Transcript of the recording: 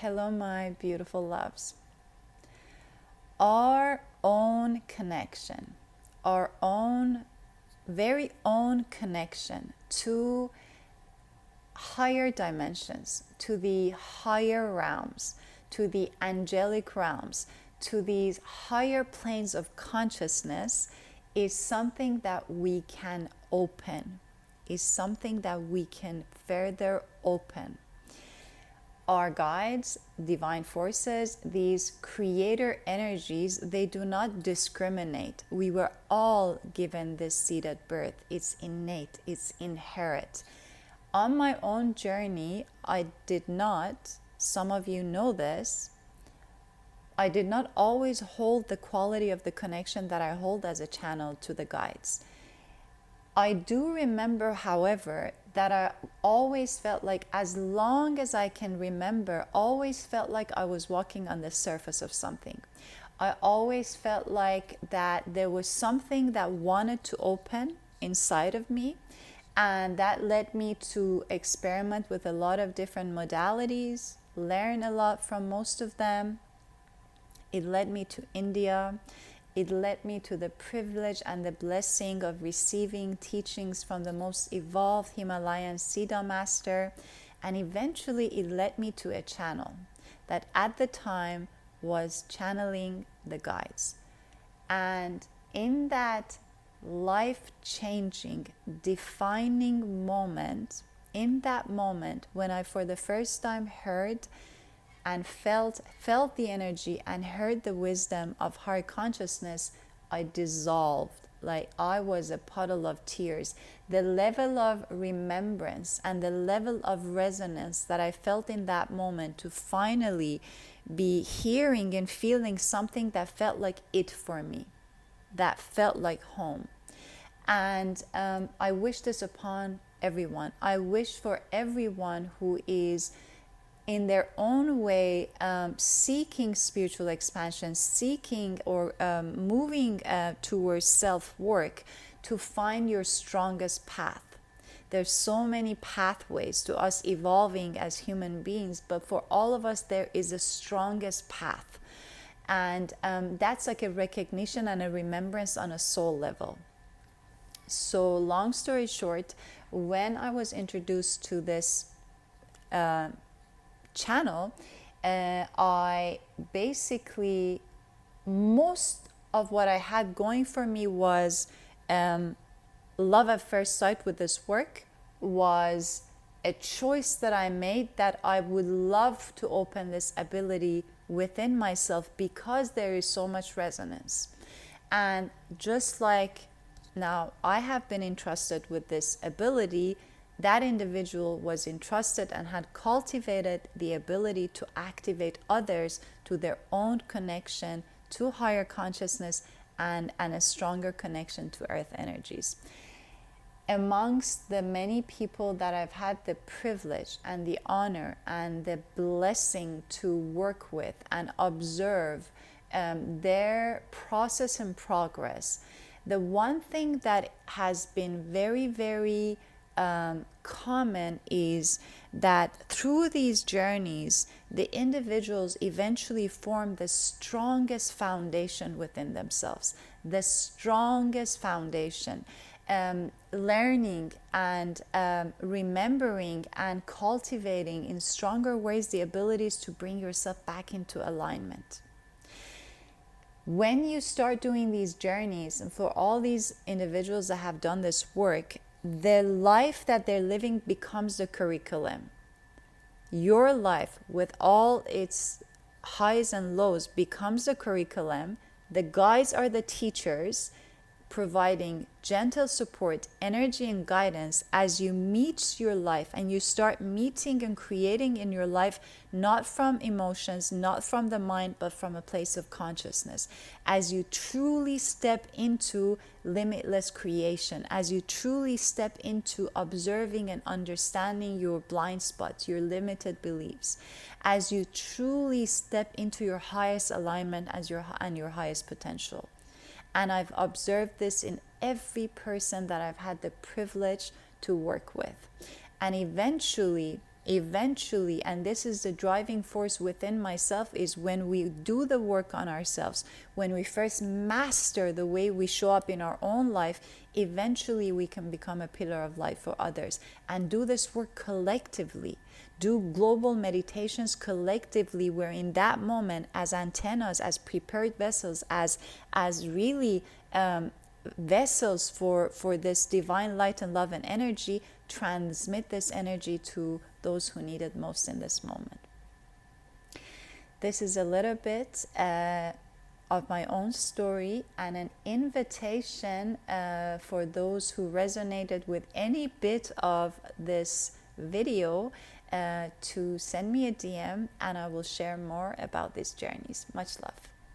Hello, my beautiful loves. Our own connection, our own, very own connection to higher dimensions, to the higher realms, to the angelic realms, to these higher planes of consciousness is something that we can open, is something that we can further open. Our guides, divine forces, these creator energies, they do not discriminate. We were all given this seed at birth. It's innate, it's inherent. On my own journey, I did not, some of you know this, I did not always hold the quality of the connection that I hold as a channel to the guides. I do remember, however, that I always felt like, as long as I can remember, always felt like I was walking on the surface of something. I always felt like that there was something that wanted to open inside of me, and that led me to experiment with a lot of different modalities, learn a lot from most of them. It led me to India. It led me to the privilege and the blessing of receiving teachings from the most evolved Himalayan Siddha master. And eventually it led me to a channel that at the time was channeling the guides. And in that life-changing, defining moment, in that moment when I for the first time heard and felt the energy and heard the wisdom of higher consciousness, I dissolved like I was a puddle of tears. The level of remembrance and the level of resonance that I felt in that moment, to finally be hearing and feeling something that felt like it for me, that felt like home. And I wish this upon everyone. I wish for everyone who is in their own way seeking spiritual expansion, seeking or moving towards self-work, to find your strongest path. There's so many pathways to us evolving as human beings, but for all of us there is a strongest path. And that's like a recognition and a remembrance on a soul level. So long story short, when I was introduced to this channel, I basically, most of what I had going for me was love at first sight with this work, was a choice that I made that I would love to open this ability within myself because there is so much resonance. And just like now I have been entrusted with this ability, that individual was entrusted and had cultivated the ability to activate others to their own connection to higher consciousness and a stronger connection to earth energies. Amongst the many people that I've had the privilege and the honor and the blessing to work with and observe their process and progress, the one thing that has been very, very common is that through these journeys, the individuals eventually form the strongest foundation within themselves, the strongest foundation. Learning and remembering and cultivating in stronger ways the abilities to bring yourself back into alignment. When you start doing these journeys, and for all these individuals that have done this work, the life that they're living becomes the curriculum. Your life, with all its highs and lows, becomes the curriculum. The guides are the teachers, providing gentle support, energy, and guidance as you meet your life and you start meeting and creating in your life, not from emotions, not from the mind, but from a place of consciousness. As you truly step into limitless creation, as you truly step into observing and understanding your blind spots, your limited beliefs, as you truly step into your highest alignment and your highest potential. And I've observed this in every person that I've had the privilege to work with. And eventually, eventually, and this is the driving force within myself, is when we do the work on ourselves, when we first master the way we show up in our own life, eventually we can become a pillar of light for others and do this work collectively. Do global meditations collectively, where in that moment, as antennas, as prepared vessels, as really vessels for this divine light and love and energy, transmit this energy to those who need it most in this moment. This is a little bit of my own story, and an invitation for those who resonated with any bit of this video to send me a DM, and I will share more about these journeys. Much love.